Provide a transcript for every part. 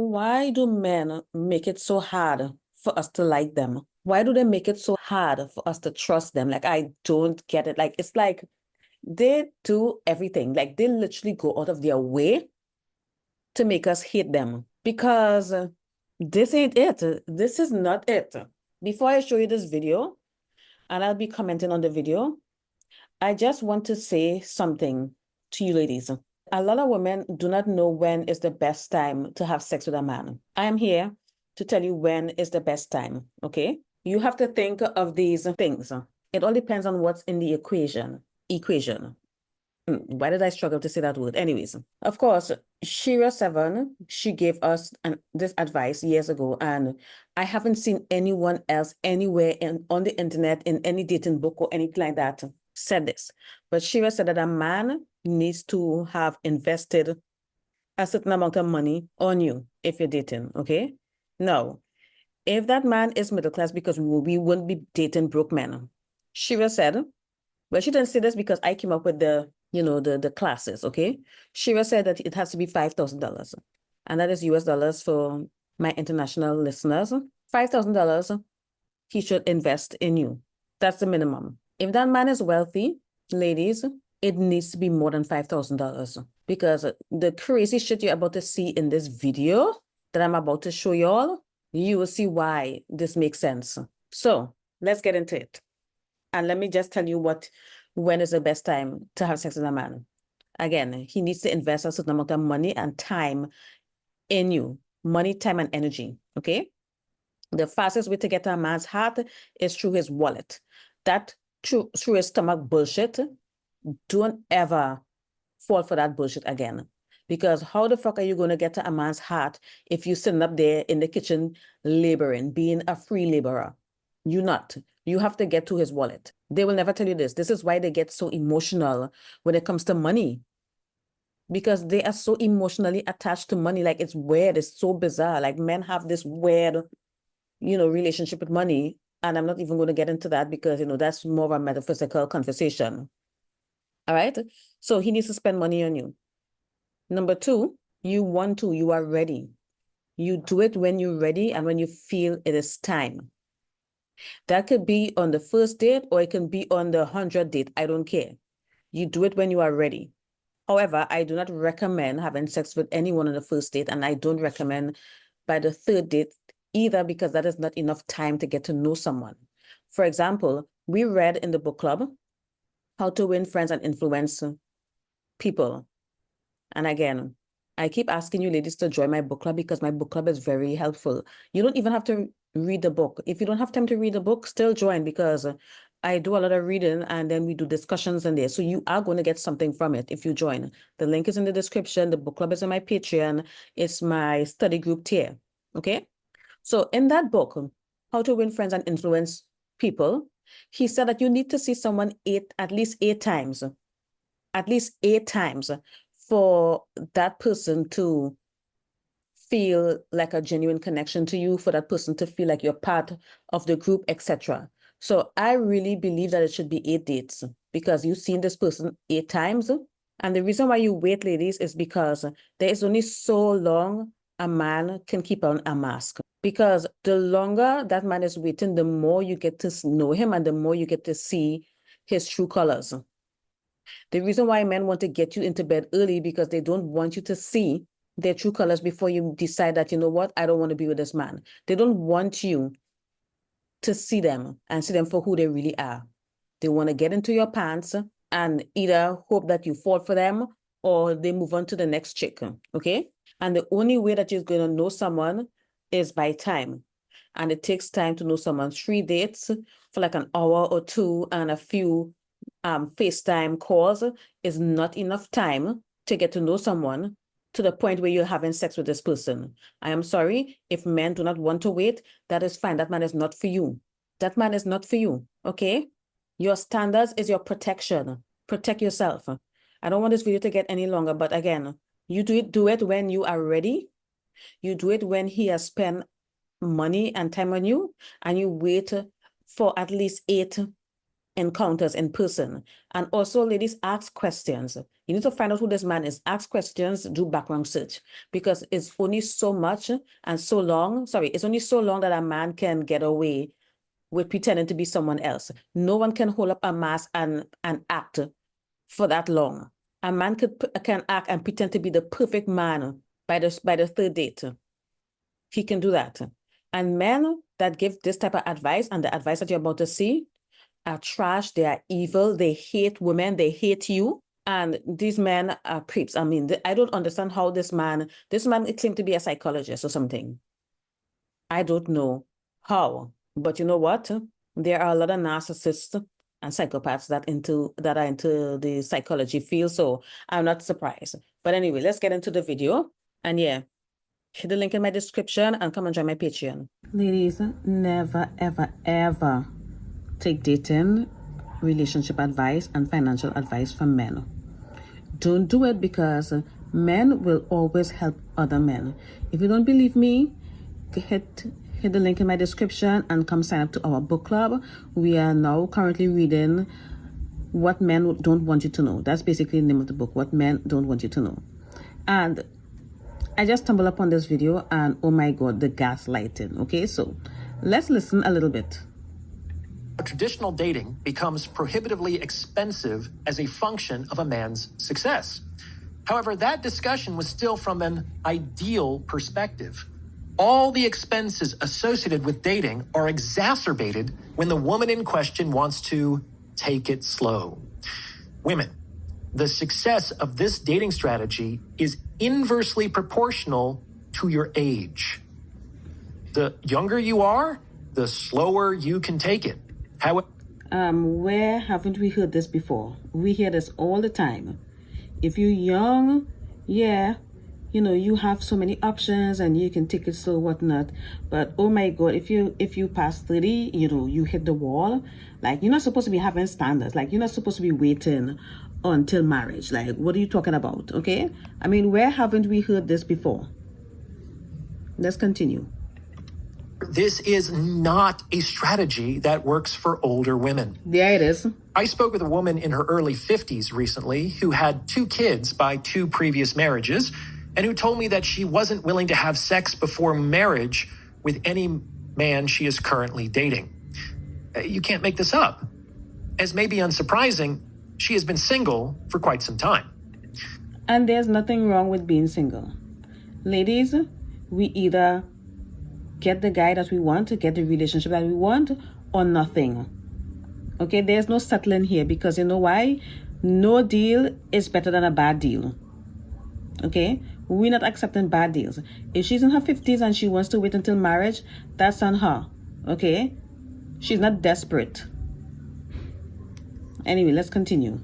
Why do men make it so hard for us to like them? Why do they make it so hard for us to trust them? Like, I don't get it. Like, it's like they do everything. Like, they literally go out of their way to make us hate them because this ain't it. This is not it. Before I show you this video, and I'll be commenting on the video, I just want to say something to you ladies. A lot of women do not know when is the best time to have sex with a man. I am here to tell you when is the best time, okay? You have to think of these things. It all depends on what's in the equation. Why did I struggle to say that word? Anyways, of course, Shira 7, she gave us this advice years ago, and I haven't seen anyone else anywhere on the internet, in any dating book or anything like that, said this. But Shira said that a man needs to have invested a certain amount of money on you if you're dating, okay? Now, if that man is middle class, because we wouldn't be dating broke men. Shira said, well, she didn't say this because I came up with the classes, okay? Shira said that it has to be $5,000. And that is US dollars for my international listeners. $5,000 he should invest in you. That's the minimum. If that man is wealthy, ladies, it needs to be more than $5,000 because the crazy shit you're about to see in this video that I'm about to show y'all, you will see why this makes sense. So let's get into it. And let me just tell you when is the best time to have sex with a man. Again, he needs to invest a certain amount of money and time in you. Money, time, and energy, okay? The fastest way to get a man's heart is through his wallet. That through his stomach bullshit, don't ever fall for that bullshit again. Because how the fuck are you going to get to a man's heart if you're sitting up there in the kitchen laboring, being a free laborer? You're not. You have to get to his wallet. They will never tell you this. This is why they get so emotional when it comes to money. Because they are so emotionally attached to money. Like, it's weird. It's so bizarre. Like, men have this weird, relationship with money. And I'm not even going to get into that because, that's more of a metaphysical conversation. All right? So he needs to spend money on you. Number 2, you are ready. You do it when you're ready and when you feel it is time. That could be on the first date or it can be on the 100th date. I don't care. You do it when you are ready. However, I do not recommend having sex with anyone on the first date, and I don't recommend by the 3rd date either because that is not enough time to get to know someone. For example, we read in the book club, How to Win Friends and Influence People. And again, I keep asking you ladies to join my book club because my book club is very helpful. You don't even have to read the book. If you don't have time to read the book, still join because I do a lot of reading and then we do discussions in there. So you are going to get something from it if you join. The link is in the description. The book club is in my Patreon. It's my study group tier. Okay? So in that book, How to Win Friends and Influence People, he said that you need to see someone at least eight times for that person to feel like a genuine connection to you, for that person to feel like you're part of the group, etc. So I really believe that it should be 8 dates because you've seen this person 8 times. And the reason why you wait, ladies, is because there is only so long a man can keep on a mask. Because the longer that man is waiting, the more you get to know him and the more you get to see his true colors. The reason why men want to get you into bed early because they don't want you to see their true colors before you decide that, you know what, I don't want to be with this man. They don't want you to see them and see them for who they really are. They want to get into your pants and either hope that you fall for them or they move on to the next chick, okay? And the only way that you're going to know someone is by time. And it takes time to know someone. 3 dates for like an hour or 2 and a few FaceTime calls is not enough time to get to know someone to the point where you're having sex with this person. I am sorry, if men do not want to wait, that is fine. That man is not for you. That man is not for you, okay? Your standards is your protection. Protect yourself. I don't want this video to get any longer, but again, you do it when you are ready. You do it when he has spent money and time on you, and you wait for at least 8 encounters in person. And also, ladies, ask questions. You need to find out who this man is. Ask questions, do background search, because it's only so much and so long. Sorry, it's only so long that a man can get away with pretending to be someone else. No one can hold up a mask and act for that long. A man can act and pretend to be the perfect man by the third date. He can do that. And men that give this type of advice, and the advice that you're about to see, are trash. They are evil. They hate women. They hate you. And these men are creeps. I mean, I don't understand how this man claimed to be a psychologist or something. I don't know how. But you know what? There are a lot of narcissists and psychopaths that are into the psychology field, so I'm not surprised. But anyway, let's get into the video. And yeah, hit the link in my description and come and join my Patreon. Ladies, never, ever, ever take dating, relationship advice, and financial advice from men. Don't do it, because men will always help other men. If you don't believe me, hit the link in my description and come sign up to our book club. We are now currently reading What Men Don't Want You to Know. That's basically the name of the book, What Men Don't Want You to Know. And I just stumbled upon this video and oh my God, the gaslighting. Okay, so let's listen a little bit. Traditional dating becomes prohibitively expensive as a function of a man's success. However, that discussion was still from an ideal perspective. All the expenses associated with dating are exacerbated when the woman in question wants to take it slow. Women, the success of this dating strategy is inversely proportional to your age. The younger you are, the slower you can take it. Where haven't we heard this before? We hear this all the time. If you're young, yeah, you know, you have so many options and you can take it slow, whatnot. But oh my God, if you pass 30, you know, you hit the wall. Like, you're not supposed to be having standards. Like, you're not supposed to be waiting until marriage. Like, what are you talking about? Okay, I mean, where haven't we heard this before? Let's continue. This is not a strategy that works for older women. There it is. I spoke with a woman in her early 50s recently who had 2 kids by 2 previous marriages, and who told me that she wasn't willing to have sex before marriage with any man she is currently dating. You can't make this up. As may be unsurprising, she has been single for quite some time. And there's nothing wrong with being single. Ladies, we either get the guy that we want, to get the relationship that we want, or nothing. Okay, there's no settling here, because you know why? No deal is better than a bad deal. Okay, we're not accepting bad deals. If she's in her 50s and she wants to wait until marriage, that's on her. Okay, she's not desperate. Anyway, let's continue.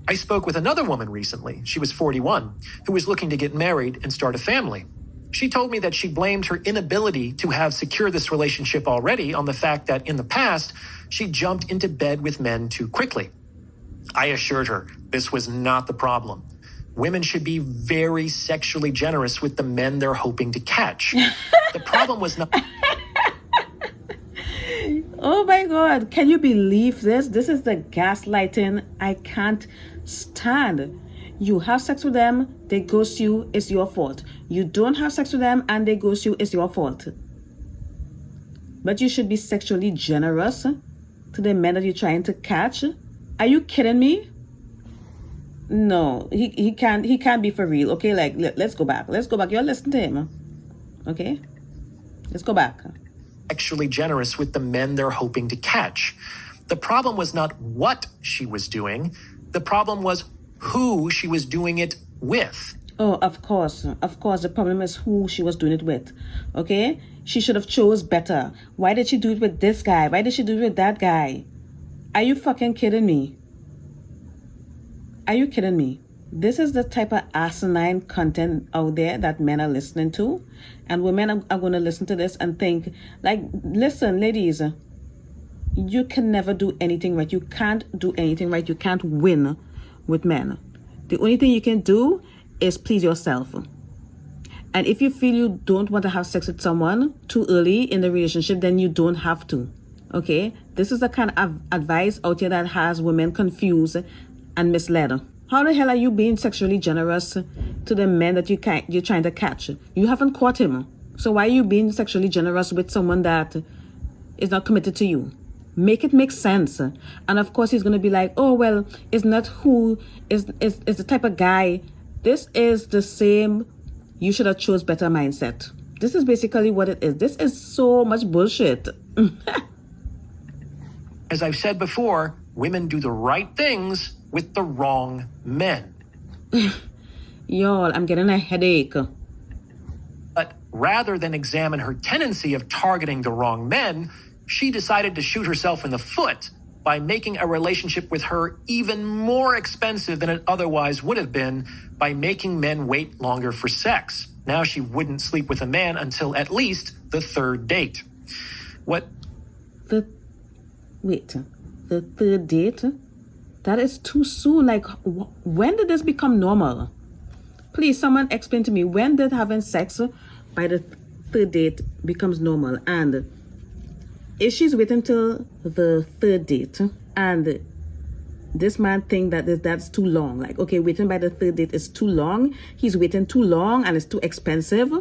I spoke with another woman recently. She was 41, who was looking to get married and start a family. She told me that she blamed her inability to have secured this relationship already on the fact that in the past, she jumped into bed with men too quickly. I assured her this was not the problem. Women should be very sexually generous with the men they're hoping to catch. The problem was not... Oh my God, can you believe this? This is the gaslighting I can't stand. You have sex with them, they ghost you, it's your fault. You don't have sex with them and they ghost you, it's your fault. But you should be sexually generous to the men that you're trying to catch. Are you kidding me? No, he can't be for real. Okay, like let's go back. You're listening to him. Okay? Let's go back. Sexually generous with the men they're hoping to catch. The problem was not what she was doing. The problem was who she was doing it with. Oh, of course. The problem is who she was doing it with. Okay? She should have chose better. Why did she do it with this guy? Why did she do it with that guy? Are you fucking kidding me? Are you kidding me? This is the type of asinine content out there that men are listening to. And women are going to listen to this and think, like, listen, ladies, you can never do anything right. You can't do anything right. You can't win with men. The only thing you can do is please yourself. And if you feel you don't want to have sex with someone too early in the relationship, then you don't have to. Okay, this is the kind of advice out here that has women confused and misled. How the hell are you being sexually generous to the men that you're trying to catch? You haven't caught him. So why are you being sexually generous with someone that is not committed to you? Make it make sense. And of course, he's going to be like, oh, well, it's not who is the type of guy. This is the same you should have chose better mindset. This is basically what it is. This is so much bullshit. As I've said before, women do the right things with the wrong men. Y'all, I'm getting a headache. But rather than examine her tendency of targeting the wrong men, she decided to shoot herself in the foot by making a relationship with her even more expensive than it otherwise would have been by making men wait longer for sex. Now she wouldn't sleep with a man until at least the third date. The third date? That is too soon. Like, when did this become normal? Please, someone explain to me, when did having sex by the third date becomes normal? And if she's waiting till the third date and this man think that that's too long, like, okay, waiting by the third date is too long, he's waiting too long and it's too expensive.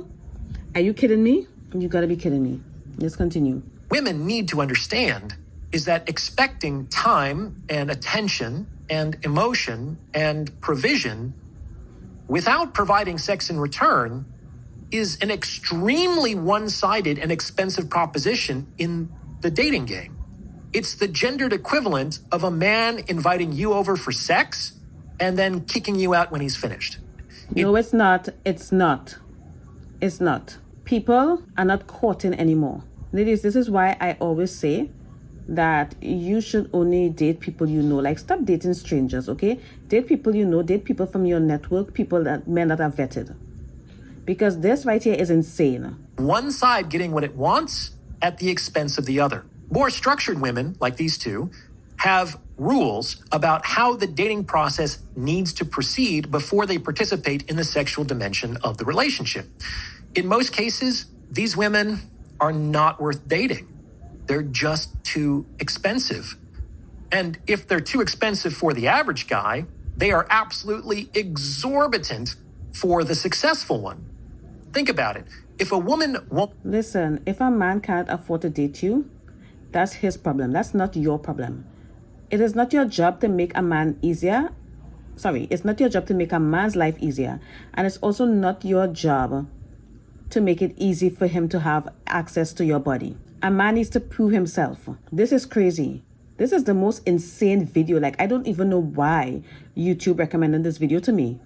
Are you kidding me? You gotta be kidding me. Let's continue. Women need to understand is that expecting time and attention and emotion and provision without providing sex in return is an extremely one-sided and expensive proposition in the dating game. It's the gendered equivalent of a man inviting you over for sex and then kicking you out when he's finished. No, it's not. It's not. It's not. People are not courting anymore. Ladies, this is why I always say that you should only date people you know. Like, stop dating strangers, okay? Date people you know, date people from your network, men that are vetted. Because this right here is insane. One side getting what it wants at the expense of the other. More structured women, like these two, have rules about how the dating process needs to proceed before they participate in the sexual dimension of the relationship. In most cases, these women are not worth dating. They're just too expensive. And if they're too expensive for the average guy, they are absolutely exorbitant for the successful one. Think about it. If a woman won't... Listen, if a man can't afford to date you, that's his problem. That's not your problem. It is not your job to make a man easier. Sorry, it's not your job to make a man's life easier. And it's also not your job to make it easy for him to have access to your body. A man needs to prove himself. This is crazy. This is the most insane video. Like, I don't even know why YouTube recommended this video to me.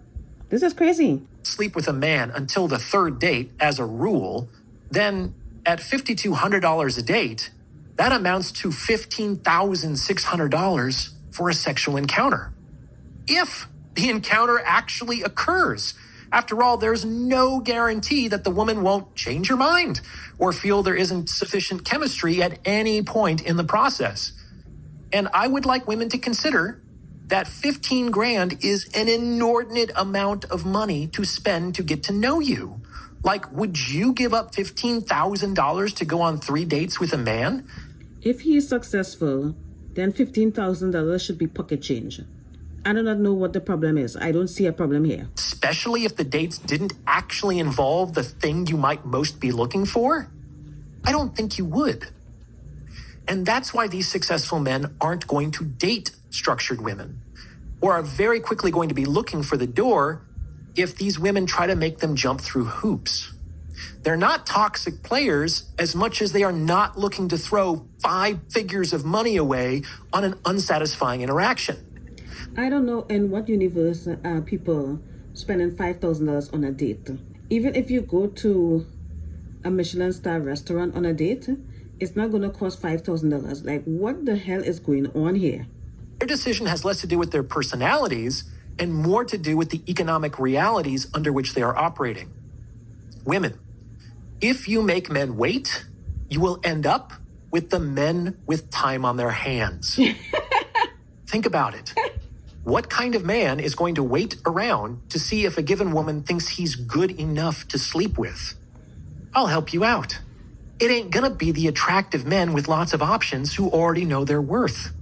This is crazy. Sleep with a man until the third date as a rule, then at $5,200 a date, that amounts to $15,600 for a sexual encounter. If the encounter actually occurs. After all, there's no guarantee that the woman won't change her mind or feel there isn't sufficient chemistry at any point in the process. And I would like women to consider that 15 grand is an inordinate amount of money to spend to get to know you. Like, would you give up $15,000 to go on 3 dates with a man? If he is successful, then $15,000 should be pocket change. I do not know what the problem is. I don't see a problem here. Especially if the dates didn't actually involve the thing you might most be looking for? I don't think you would. And that's why these successful men aren't going to date structured women, or are very quickly going to be looking for the door if these women try to make them jump through hoops. They're not toxic players as much as they are not looking to throw 5 figures of money away on an unsatisfying interaction. I don't know in what universe people spending $5,000 on a date. Even if you go to a Michelin star restaurant on a date, it's not going to cost $5,000. Like, what the hell is going on here? Their decision has less to do with their personalities and more to do with the economic realities under which they are operating. Women, if you make men wait, you will end up with the men with time on their hands. Think about it. What kind of man is going to wait around to see if a given woman thinks he's good enough to sleep with? I'll help you out. it ain't gonna be the attractive men with lots of options who already know their worth.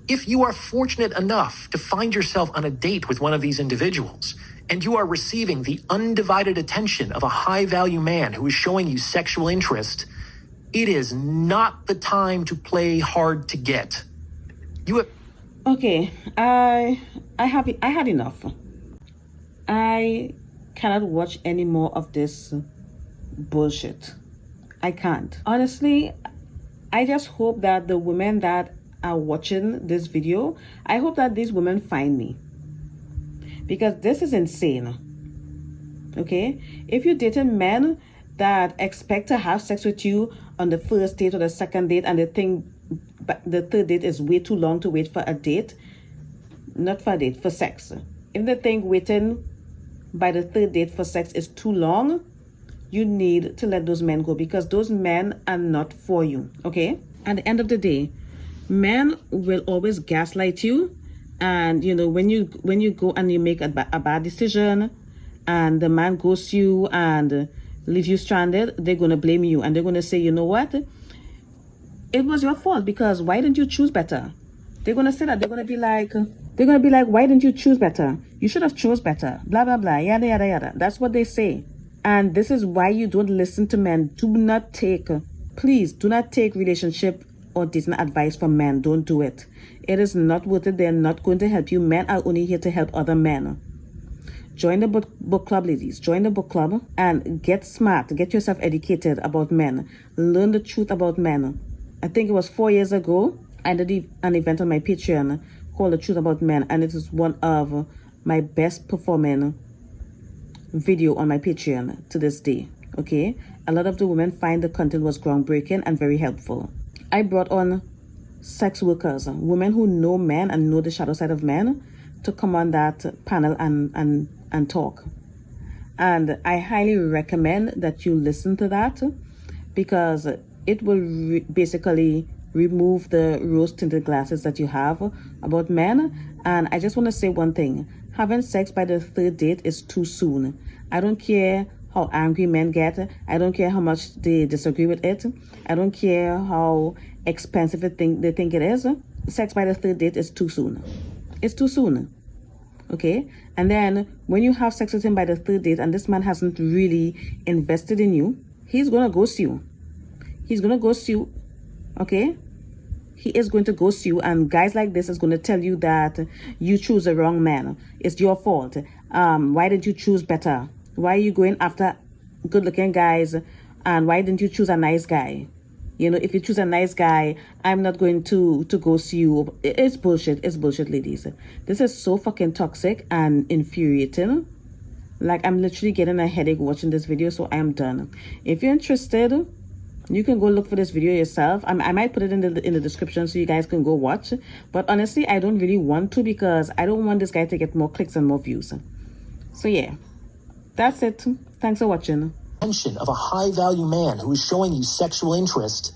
If you are fortunate enough to find yourself on a date with one of these individuals, and you are receiving the undivided attention of a high-value man who is showing you sexual interest, it is not the time to play hard to get. Okay, I had enough. I cannot watch any more of this bullshit. I can't. Honestly, I just hope that the women that are watching this video, I hope that these women find me, because this is insane. Okay, if you're dating men that expect to have sex with you on the first date or the second date, and they think the third date is way too long to wait for a date, not for a date, for sex. If they think waiting by the third date for sex is too long, you need to let those men go, because those men are not for you. Okay, at the end of the day, men will always gaslight you. And you know, when you go and you make a bad decision and the man ghosts you and leave you stranded, they're going to blame you, and they're going to say, you know what, it was your fault, because why didn't you choose better? They're going to say that. They're going to be like, why didn't you choose better? You should have chose better, blah blah blah, yada yada yada. That's what they say. And this is why you don't listen to men. Please do not take relationship or dating advice from men. Don't do it. It is not worth it. They're not going to help you. Men are only here to help other men. Join the book club, ladies. Join the book club and get smart. Get yourself educated about men. Learn the truth about men. I think it was 4 years ago, I did an event on my Patreon called The Truth About Men, and it is one of my best performing video on my Patreon to this day. Okay, a lot of the women find the content was groundbreaking and very helpful. I brought on sex workers, women who know men and know the shadow side of men, to come on that panel and talk. And I highly recommend that you listen to that, because it will basically remove the rose-tinted glasses that you have about men. And I just want to say one thing. Having sex by the third date is too soon. I don't care how angry men get. I don't care how much they disagree with it. I don't care how expensive they think it is. Sex by the third date is too soon. It's too soon. Okay? And then when you have sex with him by the third date and this man hasn't really invested in you, he's going to ghost you. He's going to ghost you. Okay? He is going to ghost you, and guys like this is going to tell you that you choose the wrong man. It's your fault. Why didn't you choose better? Why are you going after good-looking guys, and why didn't you choose a nice guy? You know, if you choose a nice guy, I'm not going to ghost you. It's bullshit. It's bullshit, ladies. This is so fucking toxic and infuriating. Like, I'm literally getting a headache watching this video, so I am done. If you're interested, you can go look for this video yourself. I might put it in the description so you guys can go watch. But honestly, I don't really want to, because I don't want this guy to get more clicks and more views. So yeah, that's it. Thanks for watching. Attention of a high-value man who is showing you sexual interest,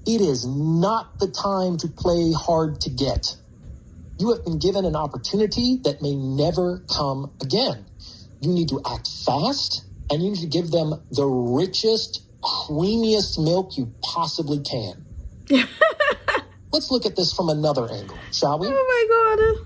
it is not the time to play hard to get. You have been given an opportunity that may never come again. You need to act fast, and you need to give them the richest, creamiest milk you possibly can. Let's look at this from another angle, shall we? Oh my God.